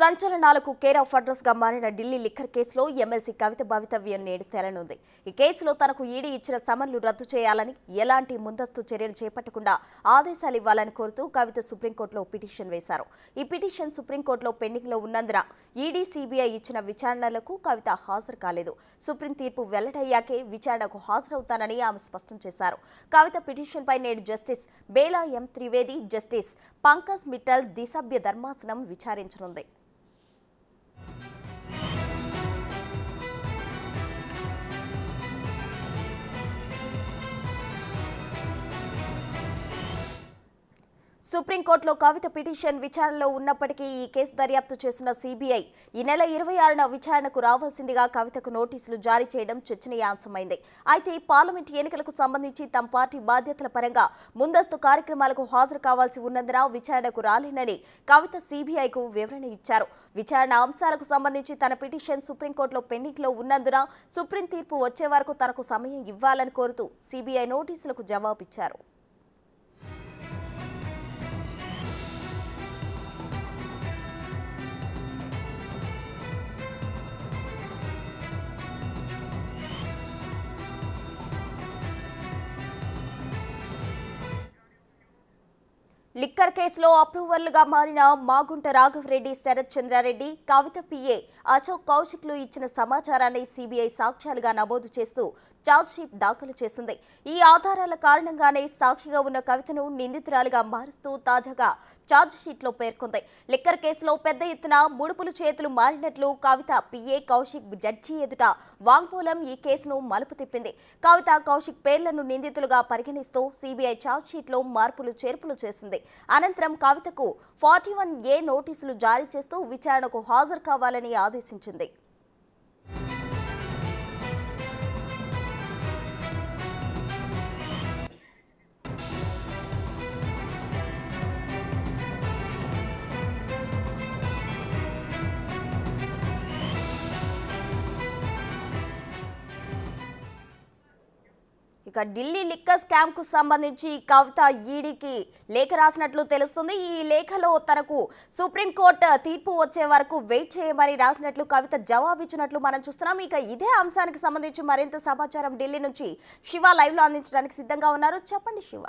సంచలనాలకు care of address గా మారిన Delhi liquor కేసులో ఎమ్మెల్సీ కవిత భవితవ్యం నేడు తేలనుంది. ఈ కేసులో తనకు ఈడీ ఇచ్చిన సమన్లు రద్దు చేయాలని, ఎలాంటి ముందస్తు చర్యలు చేపట్టకుండా ఆదేశాలు ఇవ్వాలని కోరుతూ కవిత సుప్రీంకోర్టులో పిటిషన్ వేశారు. ఈ పిటిషన్ సుప్రీంకోర్టులో పెండింగ్ లో ఉన్నందున ఈడీ, సిబిఐ ఇచ్చిన విచారణలకు కవిత హాజరు కాలేదు. సుప్రీం తీర్పు వెల్లడయ్యాకే విచారణకు హాజరవుతానని ఆమె స్పష్టం చేశారు. కవిత పిటిషన్ పై నేడు జస్టిస్ బేలా ఎం త్రివేది, జస్టిస్ పంకజ్ మిట్టల్ ద్విసభ్య ధర్మాసనం విచారించనుంది. సుప్రీంకోర్టులో కవిత పిటిషన్ విచారణలో ఉన్నప్పటికీ ఈ కేసు దర్యాప్తు చేసిన సిబిఐ ఈ నెల 26న విచారణకు రావాల్సిందిగా కవితకు నోటీసులు జారీ చేయడం చర్చనీయాంశమైంది. అయితే పార్లమెంట్ ఎన్నికలకు సంబంధించి తమ పార్టీ బాధ్యతల పరంగా ముందస్తు కార్యక్రమాలకు హాజరు కావాల్సి ఉన్నందున విచారణకు రాలేనని కవిత సిబిఐకు వివరణ ఇచ్చారు. విచారణ అంశాలకు సంబంధించి తన పిటిషన్ సుప్రీంకోర్టులో పెండింగ్ లో ఉన్నందున సుప్రీం తీర్పు వచ్చే వరకు తనకు సమయం ఇవ్వాలని కోరుతూ సిబిఐ నోటీసులకు జవాబిచ్చారు. లిక్కర్ కేసులో అప్రూవర్లుగా మారిన మాగుంట రాఘవరెడ్డి, శరత్ చంద్రారెడ్డి, కవిత పిఏ అశోక్ కౌశిక్లు ఇచ్చిన సమాచారాన్ని సిబిఐ సాక్ష్యాలుగా నమోదు చేస్తూ ఛార్జ్షీట్ దాఖలు చేసింది. ఈ ఆధారాల కారణంగానే సాక్షిగా ఉన్న కవితను నిందితురాలిగా మారుస్తూ తాజాగా ఛార్జ్షీట్లో పేర్కొంది. లిక్కర్ కేసులో పెద్ద ఎత్తున ముడుపులు చేతులు మారినట్లు కవిత పిఏ కౌశిక్ జడ్జి ఎదుట వాంగ్మూలం ఈ కేసును మలుపు తిప్పింది. కవిత, కౌశిక్ పేర్లను నిందితులుగా పరిగణిస్తూ సిబిఐ ఛార్జ్షీట్లో మార్పులు చేర్పులు చేసింది. అనంతరం కవితకు 41A నోటీసులు జారీ చేస్తూ విచారణకు హాజరు కావాలని ఆదేశించింది. ఇక ఢిల్లీ లిక్కర్ స్కామ్ కు సంబంధించి కవిత ఈడీకి లేఖ రాసినట్లు తెలుస్తుంది. ఈ లేఖలో తనకు సుప్రీంకోర్టు తీర్పు వచ్చే వరకు వెయిట్ చేయమని రాసినట్లు కవిత జవాబిచ్చినట్లు మనం చూస్తున్నాం. ఇక ఇదే అంశానికి సంబంధించి మరింత సమాచారం ఢిల్లీ నుంచి శివ లైవ్ లో అందించడానికి సిద్ధంగా ఉన్నారు. చెప్పండి శివ.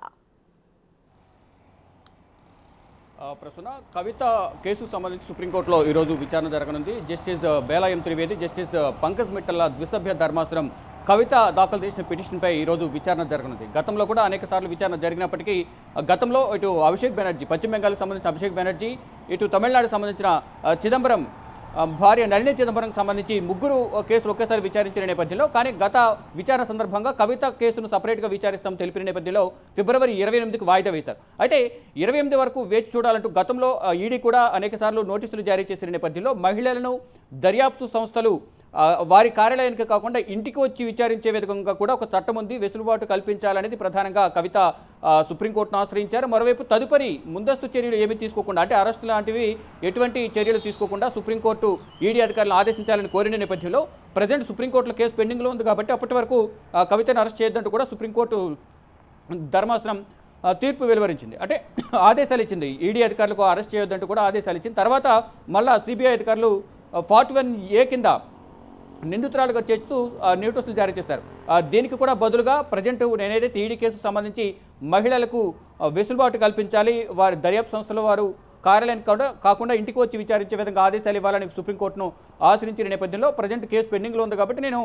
ప్రస్తుత కవిత కేసుకు సంబంధించి సుప్రీంకోర్టులో ఈరోజు విచారణ జరగనుంది. జస్టిస్ బేలా ఎం త్రివేది, జస్టిస్ పంకజ్ మిట్టల్ ద్విసభ్య ధర్మాసనం కవిత దాఖలు చేసిన పిటిషన్పై ఈరోజు విచారణ జరగనుంది. గతంలో కూడా అనేక సార్లు విచారణ జరిగినప్పటికీ గతంలో ఇటు అభిషేక్ బెనర్జీ, పశ్చిమ బెంగాల్కి సంబంధించిన అభిషేక్ బెనర్జీ, ఇటు తమిళనాడుకు సంబంధించిన చిదంబరం భార్య నళిని చిదంబరంకి సంబంధించి ముగ్గురు కేసులు ఒకేసారి విచారించిన నేపథ్యంలో, కానీ గత విచారణ సందర్భంగా కవిత కేసును సపరేట్గా విచారిస్తాం తెలిపిన నేపథ్యంలో ఫిబ్రవరి 28కి వాయిదా వేశారు. అయితే 28 వరకు వేచి చూడాలంటూ గతంలో ఈడీ కూడా అనేక సార్లు నోటీసులు జారీ చేసిన నేపథ్యంలో మహిళలను దర్యాప్తు సంస్థలు వారి కార్యాలయానికి కాకుండా ఇంటికి వచ్చి విచారించే విధంగా కూడా ఒక చట్టం ఉంది, వెసులుబాటు కల్పించాలనేది ప్రధానంగా కవిత సుప్రీంకోర్టును ఆశ్రయించారు. మరోవైపు తదుపరి ముందస్తు చర్యలు ఏమీ తీసుకోకుండా, అంటే అరెస్టు లాంటివి ఎటువంటి చర్యలు తీసుకోకుండా సుప్రీంకోర్టు ఈడీ అధికారులను ఆదేశించాలని కోరిన నేపథ్యంలో ప్రజెంట్ సుప్రీంకోర్టులో కేసు పెండింగ్లో ఉంది కాబట్టి అప్పటి వరకు కవితను అరెస్ట్ చేయొద్దంటూ కూడా సుప్రీంకోర్టు ధర్మాసనం తీర్పు వెలువరించింది. అంటే ఆదేశాలు ఇచ్చింది, ఈడీ అధికారులకు అరెస్ట్ చేయొద్దంటూ కూడా ఆదేశాలు ఇచ్చింది. తర్వాత మళ్ళా సిబిఐ అధికారులు 41A కింద నిందితురాలుగా చేస్తూ నోటీసులు జారీ చేశారు. దీనికి కూడా బదులుగా ప్రజెంట్ నేనైతే ఈడీ కేసుకు సంబంధించి మహిళలకు వెసులుబాటు కల్పించాలి, వారి దర్యాప్తు సంస్థలో వారు కార్యాలయానికి కాకుండా ఇంటికి వచ్చి విచారించే విధంగా ఆదేశాలు ఇవ్వాలని సుప్రీంకోర్టును ఆశ్రయించిన నేపథ్యంలో ప్రజెంట్ కేసు పెండింగ్లో ఉంది కాబట్టి నేను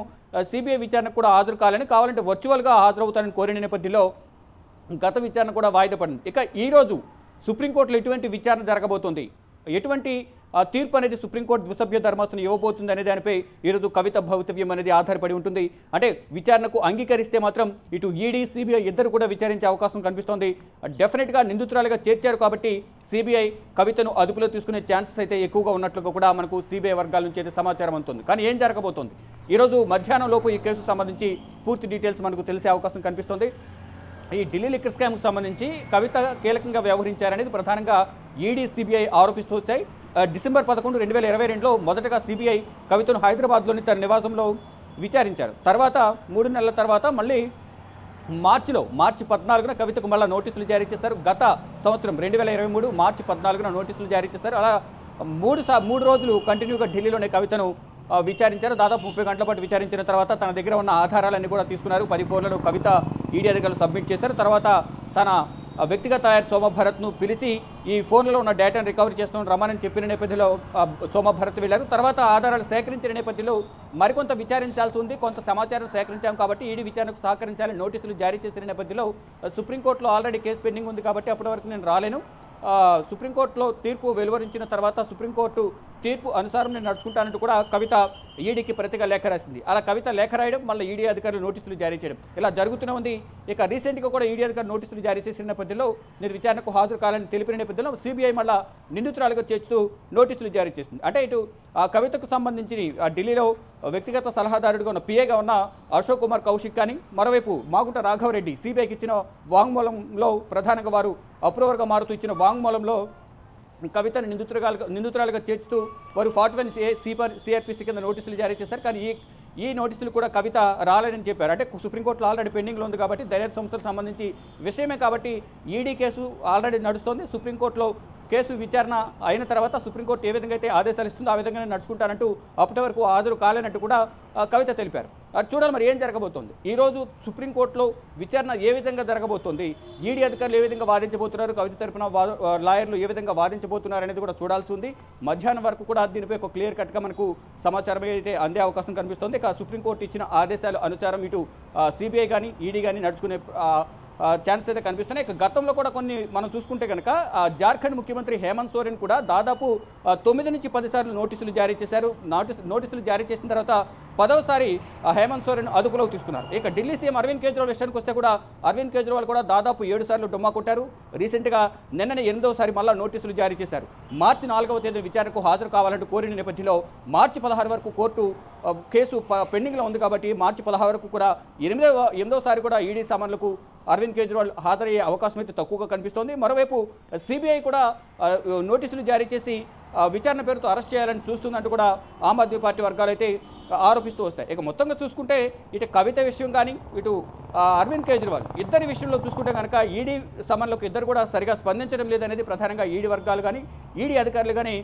సిబిఐ విచారణకు కూడా హాజరు కావాలంటే వర్చువల్గా హాజరవుతానని కోరిన నేపథ్యంలో గత విచారణ కూడా వాయిదా పడింది. ఇక ఈరోజు సుప్రీంకోర్టులో ఎటువంటి విచారణ జరగబోతోంది, ఎటువంటి తీర్పు అనేది సుప్రీంకోర్టు ద్విసభ్య ధర్మాసనం ఇవ్వబోతుంది అనే దానిపై ఈరోజు కవిత భవితవ్యం అనేది ఆధారపడి ఉంటుంది. అంటే విచారణకు అంగీకరిస్తే మాత్రం ఇటు ఈడీ, సిబిఐ ఇద్దరు కూడా విచారించే అవకాశం కనిపిస్తోంది. డెఫినెట్గా నిందితురాలుగా చేర్చారు కాబట్టి సిబిఐ కవితను అదుపులో తీసుకునే ఛాన్సెస్ అయితే ఎక్కువగా ఉన్నట్లుగా కూడా మనకు సిబిఐ వర్గాల నుంచి అయితే సమాచారం అందుతుంది. కానీ ఏం జరగబోతోంది, ఈరోజు మధ్యాహ్నం లోపు ఈ కేసుకు సంబంధించి పూర్తి డీటెయిల్స్ మనకు తెలిసే అవకాశం కనిపిస్తోంది. ఈ ఢిల్లీ లిక్కర్ స్కామ్కు సంబంధించి కవిత కీలకంగా వ్యవహరించారనేది ప్రధానంగా ఈడీ, సిబిఐ ఆరోపిస్తూ వచ్చాయి. డిసెంబర్ 11, 2022లో మొదటగా సిబిఐ కవితను హైదరాబాద్లోని తన నివాసంలో విచారించారు. తర్వాత 3 నెలల తర్వాత మళ్ళీ మార్చి 14న కవితకు మళ్ళీ నోటీసులు జారీ చేశారు. గత సంవత్సరం 2023 మార్చి 14న నోటీసులు జారీ చేశారు. అలా మూడు రోజులు కంటిన్యూగా ఢిల్లీలోనే కవితను విచారించారు. దాదాపు 30 గంటల పాటు విచారించిన తర్వాత తన దగ్గర ఉన్న ఆధారాలన్నీ కూడా తీసుకున్నారు. 10 ఫోన్లను కవిత ఈడీ అధికారులు సబ్మిట్ చేశారు. తర్వాత తన వ్యక్తిగత లాయర్ సోమభరత్ను పిలిచి ఈ ఫోన్లో ఉన్న డేటాను రికవరీ చేస్తామని రమ్మని చెప్పిన నేపథ్యంలో సోమభరత్ వెళ్ళారు. తర్వాత ఆధారాలు సేకరించిన నేపథ్యంలో మరికొంత విచారించాల్సి ఉంది. కొంత సమాచారం సేకరించాం కాబట్టి ఈడీ విచారణకు సహకరించాలని నోటీసులు జారీ చేసిన నేపథ్యంలో సుప్రీంకోర్టులో ఆల్రెడీ కేసు పెండింగ్ ఉంది కాబట్టి అప్పటి వరకు నేను రాలేను, సుప్రీంకోర్టులో తీర్పు వెలువరించిన తర్వాత సుప్రీంకోర్టు తీర్పు అనుసారం నేను నడుచుకుంటానంటూ కూడా కవిత ఈడీకి ప్రతిగా లేఖ రాసింది. అలా కవిత లేఖ రాయడం, మళ్ళీ ఈడీ అధికారులు నోటీసులు జారీ చేయడం ఇలా జరుగుతూనే ఉంది. ఇక రీసెంట్గా కూడా ఈడీ అధికారులు నోటీసులు జారీ చేసిన నేపథ్యంలో నేను విచారణకు హాజరు కావాలని తెలిపిన నేపథ్యంలో సిబిఐ మళ్ళీ నిందితురాలుగా చేస్తూ నోటీసులు జారీ చేసింది. అంటే ఇటు కవితకు సంబంధించి ఢిల్లీలో వ్యక్తిగత సలహాదారుడిగా ఉన్న పిఏగా ఉన్న అశోక్ కుమార్ కౌశిక్ కానీ, మరోవైపు మాగుంట రాఘవరెడ్డి సిబిఐకి ఇచ్చిన వాంగ్మూలంలో ప్రధానంగా వారు అప్రూవర్గా మారుతూ ఇచ్చిన వాంగ్మూలంలో కవితను నిందితురాలుగా చేర్చుతూ వారు 41A సిఆర్పిసి కింద నోటీసులు జారీ చేశారు. కానీ ఈ నోటీసులు కూడా కవిత రాలేదని చెప్పారు. అంటే సుప్రీంకోర్టులో ఆల్రెడీ పెండింగ్లో ఉంది కాబట్టి దర్యాప్తు సంస్థలకు సంబంధించి విషయమే కాబట్టి ఈడీ కేసు ఆల్రెడీ నడుస్తోంది. సుప్రీంకోర్టులో కేసు విచారణ అయిన తర్వాత సుప్రీంకోర్టు ఏ విధంగా అయితే ఆదేశాలు ఇస్తుందో ఆ విధంగానే నడుచుకుంటానంటూ అప్పటి వరకు హాజరు కాలేనట్టు కూడా కవిత తెలిపారు. అది చూడాలి మరి ఏం జరగబోతోంది. ఈరోజు సుప్రీంకోర్టులో విచారణ ఏ విధంగా జరగబోతోంది, ఈడీ అధికారులు ఏ విధంగా వాదించబోతున్నారు, కవిత తరపున లాయర్లు ఏ విధంగా వాదించబోతున్నారు అనేది కూడా చూడాల్సి ఉంది. మధ్యాహ్నం వరకు కూడా దీనిపై ఒక క్లియర్ కట్గా మనకు సమాచారం అయితే అందే అవకాశం కనిపిస్తుంది. ఇక సుప్రీంకోర్టు ఇచ్చిన ఆదేశాల అనుసారం ఇటు సిబిఐ కానీ ఈడీ కానీ నడుచుకునే ఛాన్స్ అయితే కనిపిస్తున్నాయి. ఇక గతంలో కూడా కొన్ని మనం చూసుకుంటే కనుక జార్ఖండ్ ముఖ్యమంత్రి హేమంత్ సోరెన్ కూడా దాదాపు 9 నుంచి 10 సార్లు నోటీసులు జారీ చేశారు. నోటీసులు జారీ చేసిన తర్వాత 10వసారి హేమంత్ సోరెన్ అదుపులోకి తీసుకున్నారు. ఇక ఢిల్లీ సీఎం అరవింద్ కేజ్రీవాల్ విషయానికి వస్తే కూడా అరవింద్ కేజ్రీవాల్ కూడా దాదాపు 7 సార్లు డుమ్మా కొట్టారు. రీసెంట్గా నిన్ననే 8వసారి మళ్ళీ నోటీసులు జారీ చేశారు. మార్చి 4వ తేదీ విచారణకు హాజరు కావాలంటూ కోరిన నేపథ్యంలో మార్చి 16 వరకు కోర్టు కేసు పెండింగ్లో ఉంది కాబట్టి మార్చి 16 వరకు కూడా 8వసారి కూడా ఈడీ సమన్లకు అరవింద్ కేజ్రీవాల్ హాజరయ్యే అవకాశం అయితే తక్కువగా కనిపిస్తోంది. మరోవైపు సిబిఐ కూడా నోటీసులు జారీ చేసి విచారణ పేరుతో అరెస్ట్ చేయాలని చూస్తుందంటూ కూడా ఆమ్ ఆద్మీ పార్టీ వర్గాలు అయితే ఆరోపిస్తూ వస్తాయి. ఇక మొత్తంగా చూసుకుంటే ఇటు కవిత విషయం కానీ ఇటు అరవింద్ కేజ్రీవాల్ ఇద్దరి విషయంలో చూసుకుంటే కనుక ఈడీ సమన్లకు ఇద్దరు కూడా సరిగా స్పందించడం లేదనేది ప్రధానంగా ఈడీ వర్గాలు కానీ ఈడీ అధికారులు కానీ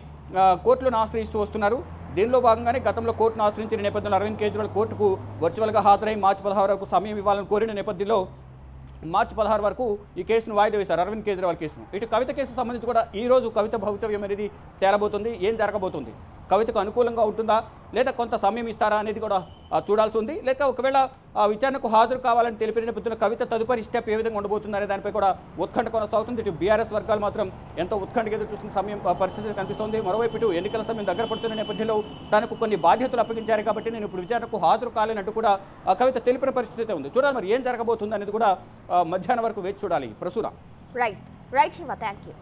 కోర్టులను ఆశ్రయిస్తూ వస్తున్నారు. దీనిలో భాగంగానే గతంలో కోర్టును ఆశ్రయించిన నేపథ్యంలో అరవింద్ కేజ్రీవాల్ కోర్టుకు వర్చువల్గా హాజరై మార్చి 16 వరకు సమయం ఇవ్వాలని కోరిన నేపథ్యంలో మార్చి 16 వరకు ఈ కేసును వాయిదా వేశారు, అరవింద్ కేజ్రీవాల్ కేసును. ఇటు కవిత కేసు సంబంధించి కూడా ఈ రోజు కవిత భవితవ్యం అనేది తేలబోతుంది. ఏం జరగబోతుంది, కవితకు అనుకూలంగా ఉంటుందా లేదా కొంత సమయం ఇస్తారా అనేది కూడా చూడాల్సి ఉంది. లేక ఒకవేళ విచారణకు హాజరు కావాలని తెలిపిన నేపథ్యంలో కవిత తదుపరి స్టెప్ ఏ విధంగా ఉండబోతుంది అనే దానిపై కూడా ఉత్కంఠ కొనసాగుతుంది. ఇటు బీఆర్ఎస్ వర్గాలు మాత్రం ఎంతో ఉత్కంఠగా ఎదురు చూస్తున్న సమయం పరిస్థితి కనిపిస్తోంది. మరోవైపు ఇటు ఎన్నికల సమయం దగ్గర పడుతున్న నేపథ్యంలో తనకు కొన్ని బాధ్యతలు అప్పగించారు కాబట్టి నేను ఇప్పుడు విచారణకు హాజరు కాలేనట్టు కూడా కవిత తెలిపిన పరిస్థితి ఉంది. చూడాలి మరి ఏం జరగబోతుంది అనేది కూడా మధ్యాహ్నం వరకు వేచి చూడాలి. Prasuna. Right Shiva, thank you.